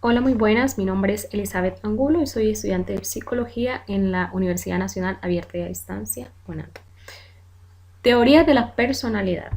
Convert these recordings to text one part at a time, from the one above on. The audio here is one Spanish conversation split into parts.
Hola, muy buenas. Mi nombre es Elizabeth Angulo y soy estudiante de Psicología en la Universidad Nacional Abierta y a Distancia, UNAM. Teoría de la personalidad.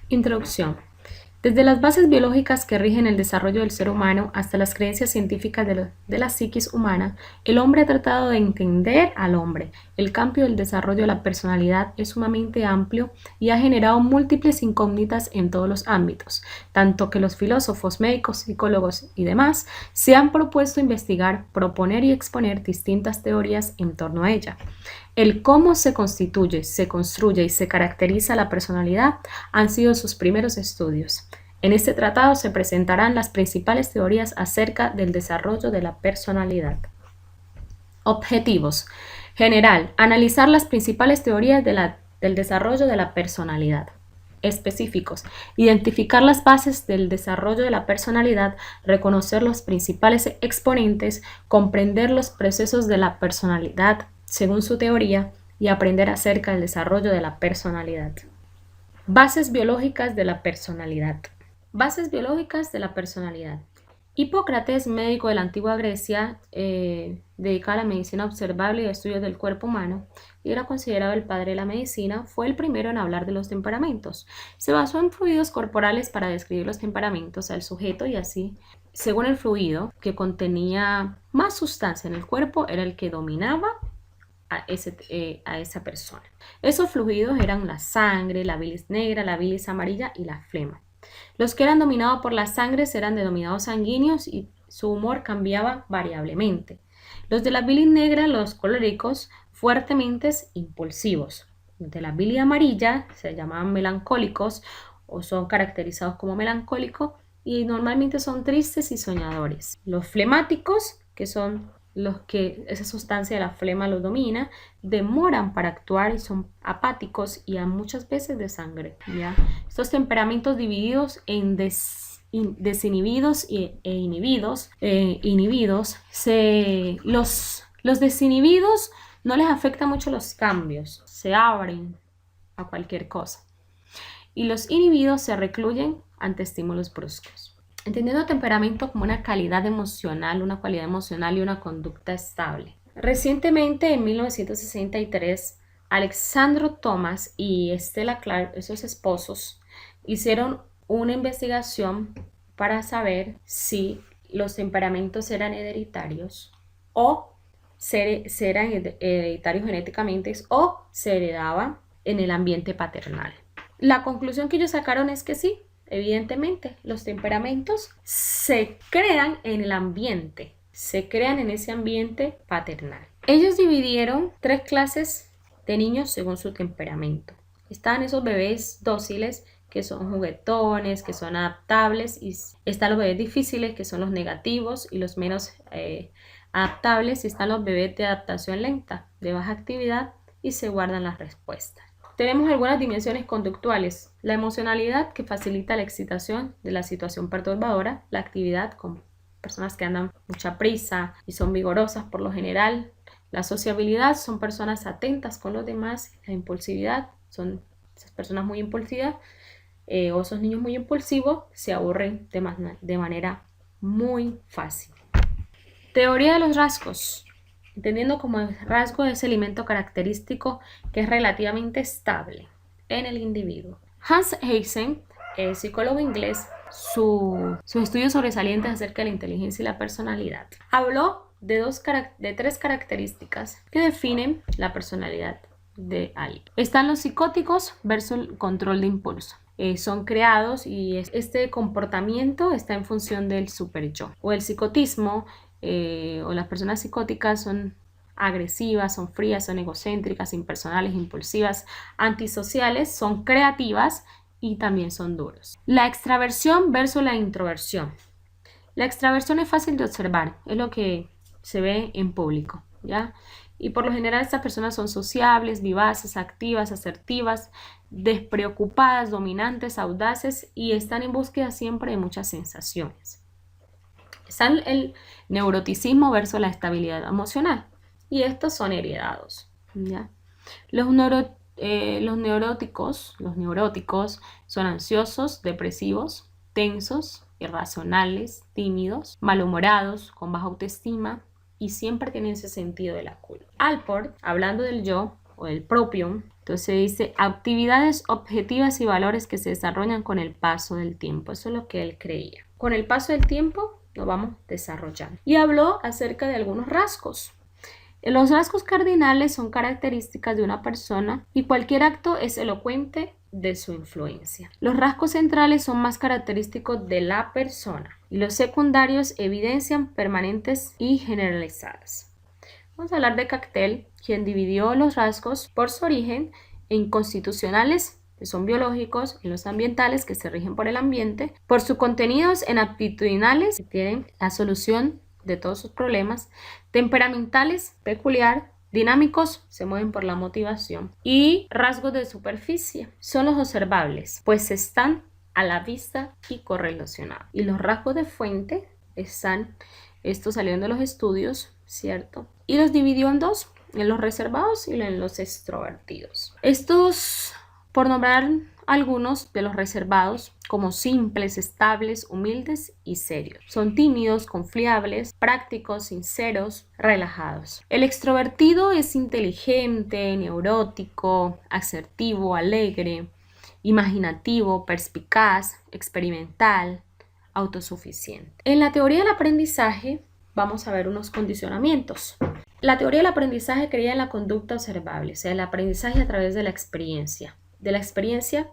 Introducción. Desde las bases biológicas que rigen el desarrollo del ser humano hasta las creencias científicas de la psiquis humana, el hombre ha tratado de entender al hombre. El campo del desarrollo de la personalidad es sumamente amplio y ha generado múltiples incógnitas en todos los ámbitos, tanto que los filósofos, médicos, psicólogos y demás se han propuesto investigar, proponer y exponer distintas teorías en torno a ella. El cómo se constituye, se construye y se caracteriza la personalidad han sido sus primeros estudios. En este tratado se presentarán las principales teorías acerca del desarrollo de la personalidad. Objetivos. General, analizar las principales teorías del desarrollo de la personalidad. Específicos, identificar las bases del desarrollo de la personalidad, reconocer los principales exponentes, comprender los procesos de la personalidad según su teoría y aprender acerca del desarrollo de la personalidad. Bases biológicas de la personalidad. Bases biológicas de la personalidad. Hipócrates, médico de la antigua Grecia, dedicado a la medicina observable y estudios del cuerpo humano, y era considerado el padre de la medicina, fue el primero en hablar de los temperamentos. Se basó en fluidos corporales para describir los temperamentos al sujeto y así, según el fluido que contenía más sustancia en el cuerpo, era el que dominaba a esa persona. Esos fluidos eran la sangre, la bilis negra, la bilis amarilla y la flema. Los que eran dominados por la sangre eran denominados sanguíneos y su humor cambiaba variablemente. Los de la bilis negra, los coléricos, fuertemente impulsivos. Los de la bilis amarilla se llamaban melancólicos o son caracterizados como melancólicos y normalmente son tristes y soñadores. Los flemáticos, que son los que esa sustancia de la flema los domina, demoran para actuar y son apáticos y muchas veces de sangre, ¿ya? Estos temperamentos divididos en desinhibidos inhibidos, los desinhibidos no les afecta mucho los cambios, se abren a cualquier cosa. Y los inhibidos se recluyen ante estímulos bruscos. Entendiendo temperamento como una cualidad emocional y una conducta estable. Recientemente, en 1963, Alexandro Thomas y Stella Clark, esos esposos, hicieron una investigación para saber si los temperamentos eran hereditarios o eran hereditarios genéticamente o se heredaban en el ambiente paternal. La conclusión que ellos sacaron es que sí, evidentemente, los temperamentos se crean en el ambiente, se crean en ese ambiente paternal. Ellos dividieron 3 clases de niños según su temperamento. Están esos bebés dóciles que son juguetones, que son adaptables, y están los bebés difíciles que son los negativos y los menos adaptables, y están los bebés de adaptación lenta, de baja actividad y se guardan las respuestas. Tenemos algunas dimensiones conductuales: la emocionalidad, que facilita la excitación de la situación perturbadora, la actividad con personas que andan mucha prisa y son vigorosas por lo general, la sociabilidad, son personas atentas con los demás, la impulsividad, son esas personas muy impulsivas o esos niños muy impulsivos, se aburren de manera muy fácil. Teoría de los rasgos. Entendiendo como el rasgo de ese elemento característico que es relativamente estable en el individuo. Hans Eysen, psicólogo inglés, sus estudios sobresalientes acerca de la inteligencia y la personalidad, habló de 3 características que definen la personalidad de alguien. Están los psicóticos versus el control de impulso. Son creados y este comportamiento está en función del superyo. O el psicotismo, o las personas psicóticas son agresivas, son frías, son egocéntricas, impersonales, impulsivas, antisociales, son creativas y también son duros. La extraversión versus la introversión. La extraversión es fácil de observar, es lo que se ve en público, ¿ya? Y por lo general estas personas son sociables, vivaces, activas, asertivas, despreocupadas, dominantes, audaces y están en búsqueda siempre de muchas sensaciones. Está el neuroticismo versus la estabilidad emocional y estos son heredados, ¿ya? Los neuróticos son ansiosos, depresivos, tensos, irracionales, tímidos, malhumorados, con baja autoestima y siempre tienen ese sentido de la culpa. Alport, hablando del yo o del propio, entonces dice actividades objetivas y valores que se desarrollan con el paso del tiempo. Eso es lo que él creía. Con el paso del tiempo lo vamos desarrollando. Y habló acerca de algunos rasgos. Los rasgos cardinales son características de una persona y cualquier acto es elocuente de su influencia. Los rasgos centrales son más característicos de la persona y los secundarios evidencian permanentes y generalizadas. Vamos a hablar de Cactel, quien dividió los rasgos por su origen en constitucionales, que son biológicos, en los ambientales, que se rigen por el ambiente, por sus contenidos en aptitudinales, que tienen la solución de todos sus problemas, temperamentales, peculiar, dinámicos, se mueven por la motivación, y rasgos de superficie, son los observables, pues están a la vista y correlacionados. Y los rasgos de fuente están, estos salieron de los estudios, ¿cierto? Y los dividió en dos, en los reservados y en los extrovertidos. Estos, por nombrar algunos de los reservados, como simples, estables, humildes y serios. Son tímidos, confiables, prácticos, sinceros, relajados. El extrovertido es inteligente, neurótico, asertivo, alegre, imaginativo, perspicaz, experimental, autosuficiente. En la teoría del aprendizaje vamos a ver unos condicionamientos. La teoría del aprendizaje creía en la conducta observable, o sea, el aprendizaje a través de la experiencia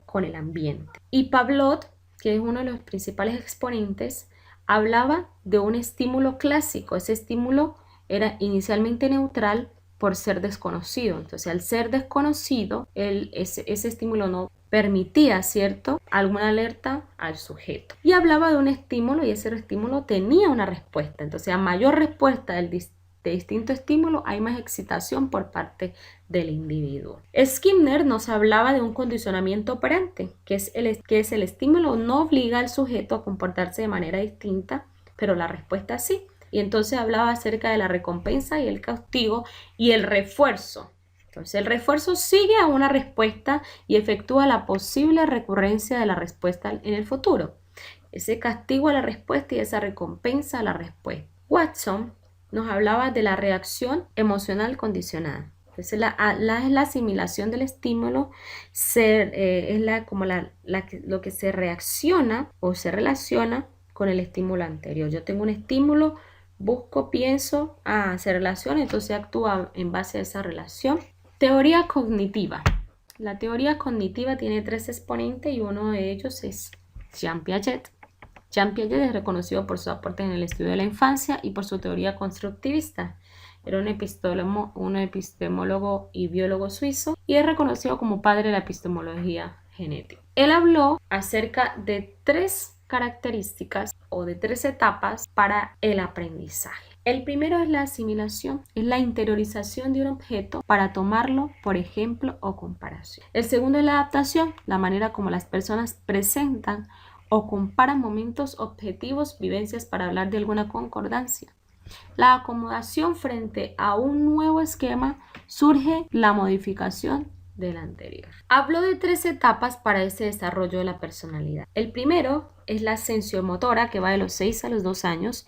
con el ambiente. Y Pavlov, que es uno de los principales exponentes, hablaba de un estímulo clásico. Ese estímulo era inicialmente neutral por ser desconocido. Entonces, al ser desconocido, ese estímulo no permitía, ¿cierto?, alguna alerta al sujeto. Y hablaba de un estímulo y ese estímulo tenía una respuesta. Entonces, a mayor respuesta de distinto estímulo, hay más excitación por parte del individuo. Skinner nos hablaba de un condicionamiento operante, que es el estímulo no obliga al sujeto a comportarse de manera distinta, pero la respuesta sí. Y entonces hablaba acerca de la recompensa y el castigo y el refuerzo. Entonces el refuerzo sigue a una respuesta y efectúa la posible recurrencia de la respuesta en el futuro. Ese castigo a la respuesta y esa recompensa a la respuesta. Watson nos hablaba de la reacción emocional condicionada. Entonces la asimilación del estímulo es lo que se reacciona o se relaciona con el estímulo anterior. Yo tengo un estímulo, busco, pienso, se relaciona, entonces actúa en base a esa relación. Teoría cognitiva. La teoría cognitiva tiene 3 exponentes y uno de ellos es Jean Piaget. Jean Piaget es reconocido por sus aportes en el estudio de la infancia y por su teoría constructivista. Era un epistemólogo y biólogo suizo y es reconocido como padre de la epistemología genética. Él habló acerca de 3 características o de 3 etapas para el aprendizaje. El primero es la asimilación, es la interiorización de un objeto para tomarlo por ejemplo o comparación. El segundo es la adaptación, la manera como las personas presentan o comparan momentos objetivos, vivencias para hablar de alguna concordancia. La acomodación frente a un nuevo esquema, surge la modificación del anterior. Hablo de 3 etapas para ese desarrollo de la personalidad. El primero es la sensomotora, que va de los 6 a los 2 años.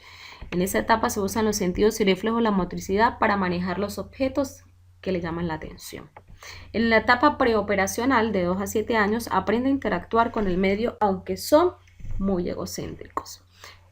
En esa etapa se usan los sentidos y reflejos, la motricidad para manejar los objetos que le llaman la atención. En la etapa preoperacional de 2 a 7 años aprende a interactuar con el medio, aunque son muy egocéntricos.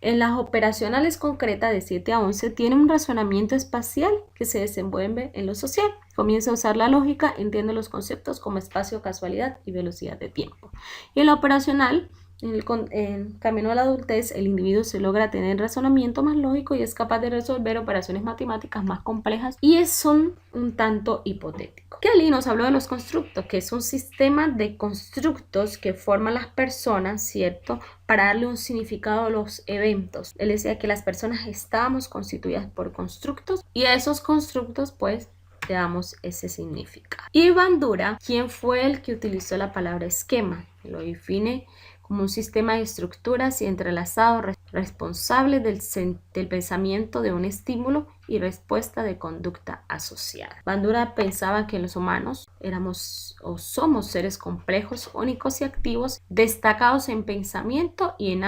En las operacionales concretas de 7 a 11 tiene un razonamiento espacial que se desenvuelve en lo social. Comienza a usar la lógica, entiende los conceptos como espacio, casualidad y velocidad de tiempo. Y en la operacional, en camino a la adultez, el individuo se logra tener razonamiento más lógico y es capaz de resolver operaciones matemáticas más complejas y son un tanto hipotéticos. Kelly nos habló de los constructos, que es un sistema de constructos que forman las personas, ¿cierto?, para darle un significado a los eventos. Él decía que las personas estábamos constituidas por constructos y a esos constructos pues le damos ese significado. Y Bandura, quien fue el que utilizó la palabra esquema, lo define como un sistema de estructuras y entrelazados responsables del pensamiento de un estímulo y respuesta de conducta asociada. Bandura pensaba que los humanos éramos o somos seres complejos, únicos y activos, destacados en pensamiento y en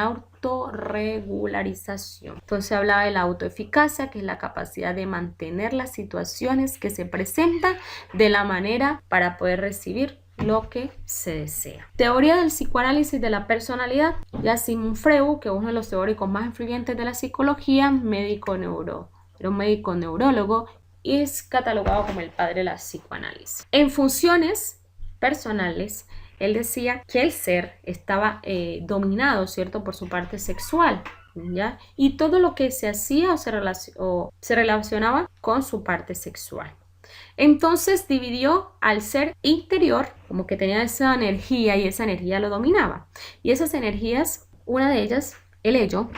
autorregularización. Entonces hablaba de la autoeficacia, que es la capacidad de mantener las situaciones que se presentan de la manera para poder recibir lo que se desea. Teoría del psicoanálisis de la personalidad. Ya Sigmund Freud, que es uno de los teóricos más influyentes de la psicología, era un médico neurólogo y es catalogado como el padre de la psicoanálisis. En funciones personales, él decía que el ser estaba dominado, ¿cierto?, por su parte sexual, ¿ya? Y todo lo que se hacía o se relacionaba con su parte sexual. Entonces dividió al ser interior, como que tenía esa energía y esa energía lo dominaba. Y esas energías, una de ellas, el ello,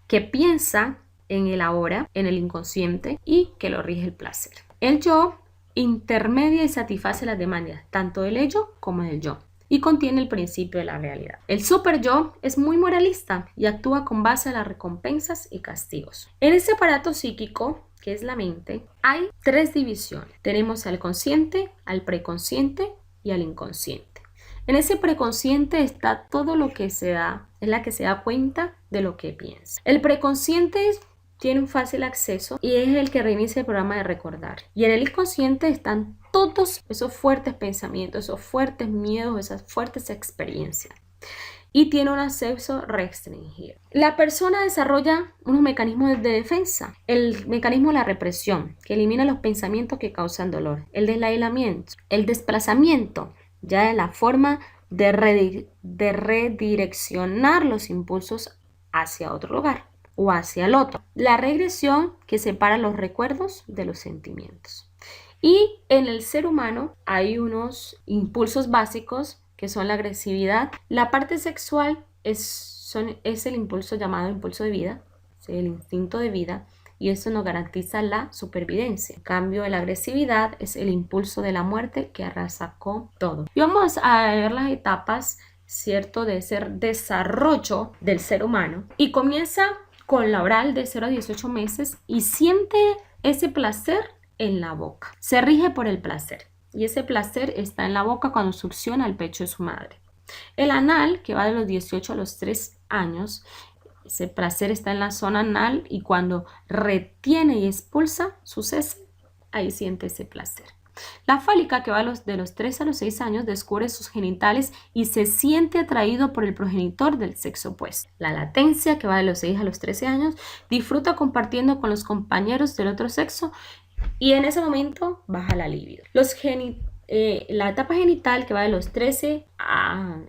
que piensa en el ahora, en el inconsciente y que lo rige el placer. El yo intermedia y satisface las demandas, tanto del ello como del yo, y contiene el principio de la realidad. El super yo es muy moralista y actúa con base a las recompensas y castigos. En ese aparato psíquico, que es la mente, hay 3 divisiones. Tenemos al consciente, al preconsciente y al inconsciente. En ese preconsciente está todo lo que se da, es la que se da cuenta de lo que piensa. El preconsciente tiene un fácil acceso y es el que reinicia el programa de recordar. Y en el inconsciente están todos esos fuertes pensamientos, esos fuertes miedos, esas fuertes experiencias. Y tiene un acceso restringido. La persona desarrolla unos mecanismos de defensa. El mecanismo de la represión, que elimina los pensamientos que causan dolor. El del aislamiento, el desplazamiento, ya es la forma de redireccionar los impulsos hacia otro lugar o hacia el otro. La regresión, que separa los recuerdos de los sentimientos. Y en el ser humano hay unos impulsos básicos que son la agresividad. La parte sexual es el impulso llamado impulso de vida, el instinto de vida, y eso nos garantiza la supervivencia. En cambio, la agresividad es el impulso de la muerte que arrasa con todo. Y vamos a ver las etapas, ¿cierto?, de ese desarrollo del ser humano. Y comienza con la oral de 0 a 18 meses y siente ese placer en la boca. Se rige por el placer y ese placer está en la boca cuando succiona el pecho de su madre. El anal, que va de los 18 a los 3 años, ese placer está en la zona anal y cuando retiene y expulsa sus heces, ahí siente ese placer. La fálica, que va de los 3 a los 6 años, descubre sus genitales y se siente atraído por el progenitor del sexo opuesto. La latencia, que va de los 6 a los 13 años, disfruta compartiendo con los compañeros del otro sexo y en ese momento baja la libido. La etapa genital, que va de los 13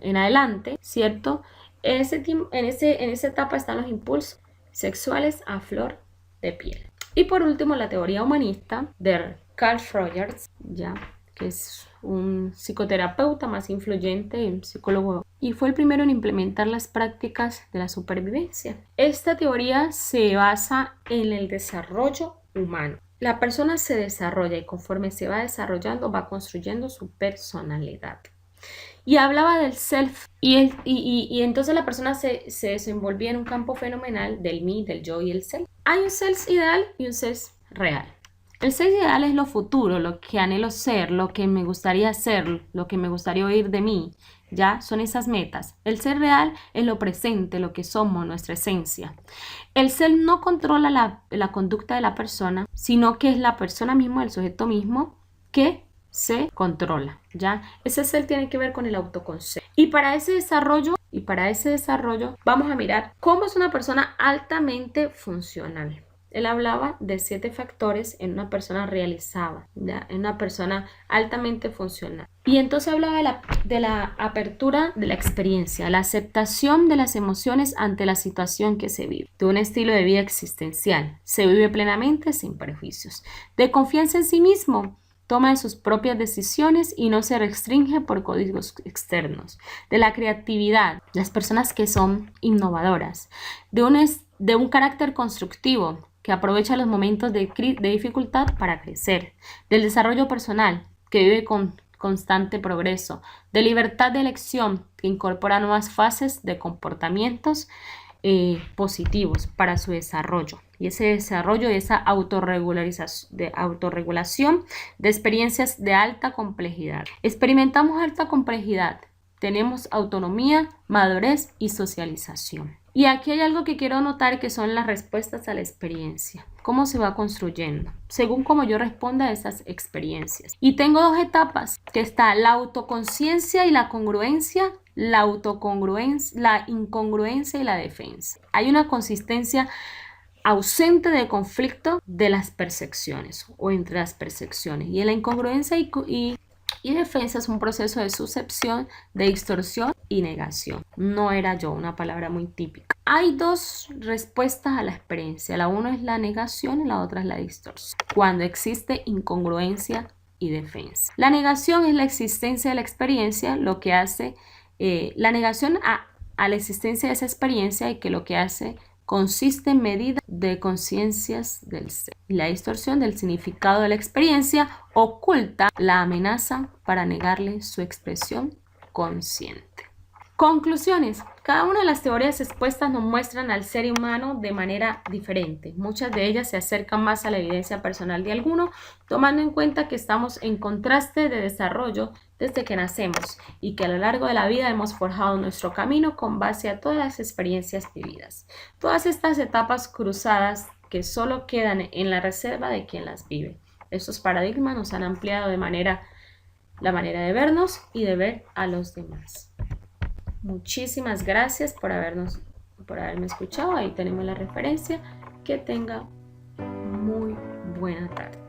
en adelante, ¿cierto? En esa etapa están los impulsos sexuales a flor de piel. Y por último, la teoría humanista de Carl Rogers, ya, que es un psicoterapeuta más influyente, un psicólogo, y fue el primero en implementar las prácticas de la supervivencia. Esta teoría se basa en el desarrollo humano. La persona se desarrolla y conforme se va desarrollando va construyendo su personalidad. Y hablaba del self y entonces la persona se desenvolvía en un campo fenomenal del mí, del yo y el self. Hay un self ideal y un self real. El self ideal es lo futuro, lo que anhelo ser, lo que me gustaría ser, lo que me gustaría oír de mí. Ya son esas metas. El ser real es lo presente, lo que somos, nuestra esencia. El self no controla la conducta de la persona, sino que es la persona misma, el sujeto mismo, que se controla, ¿ya? Ese ser tiene que ver con el autoconcepto. Y para ese desarrollo vamos a mirar cómo es una persona altamente funcional. Él hablaba de 7 factores en una persona realizada, ¿ya? En una persona altamente funcional. Y entonces hablaba de la apertura de la experiencia, la aceptación de las emociones ante la situación que se vive, de un estilo de vida existencial. Se vive plenamente sin prejuicios, de confianza en sí mismo, toma de sus propias decisiones y no se restringe por códigos externos, de la creatividad, las personas que son innovadoras, de un carácter constructivo, que aprovecha los momentos de dificultad para crecer, del desarrollo personal, que vive con constante progreso, de libertad de elección, que incorpora nuevas fases de comportamientos positivos para su desarrollo. Y ese desarrollo y esa autorregulación de experiencias de alta complejidad. Experimentamos alta complejidad, tenemos autonomía, madurez y socialización. Y aquí hay algo que quiero notar que son las respuestas a la experiencia. Cómo se va construyendo, según cómo yo responda a esas experiencias. Y tengo dos etapas, que está la autoconciencia y la congruencia, la autocongruencia, la incongruencia y la defensa. Hay una consistencia ausente de conflicto de las percepciones o entre las percepciones. Y en la incongruencia y defensa es un proceso de suscepción, de distorsión y negación. No era yo, una palabra muy típica. Hay dos respuestas a la experiencia. La una es la negación y la otra es la distorsión. Cuando existe incongruencia y defensa. La negación es la existencia de la experiencia, lo que hace, la negación a la existencia de esa experiencia y que lo que hace consiste en medida de conciencias del ser. La distorsión del significado de la experiencia oculta la amenaza para negarle su expresión consciente. Conclusiones. Cada una de las teorías expuestas nos muestran al ser humano de manera diferente. Muchas de ellas se acercan más a la evidencia personal de alguno, tomando en cuenta que estamos en contraste de desarrollo desde que nacemos y que a lo largo de la vida hemos forjado nuestro camino con base a todas las experiencias vividas. Todas estas etapas cruzadas que solo quedan en la reserva de quien las vive. Estos paradigmas nos han ampliado la manera de vernos y de ver a los demás. Muchísimas gracias por haberme escuchado. Ahí tenemos la referencia. Que tenga muy buena tarde.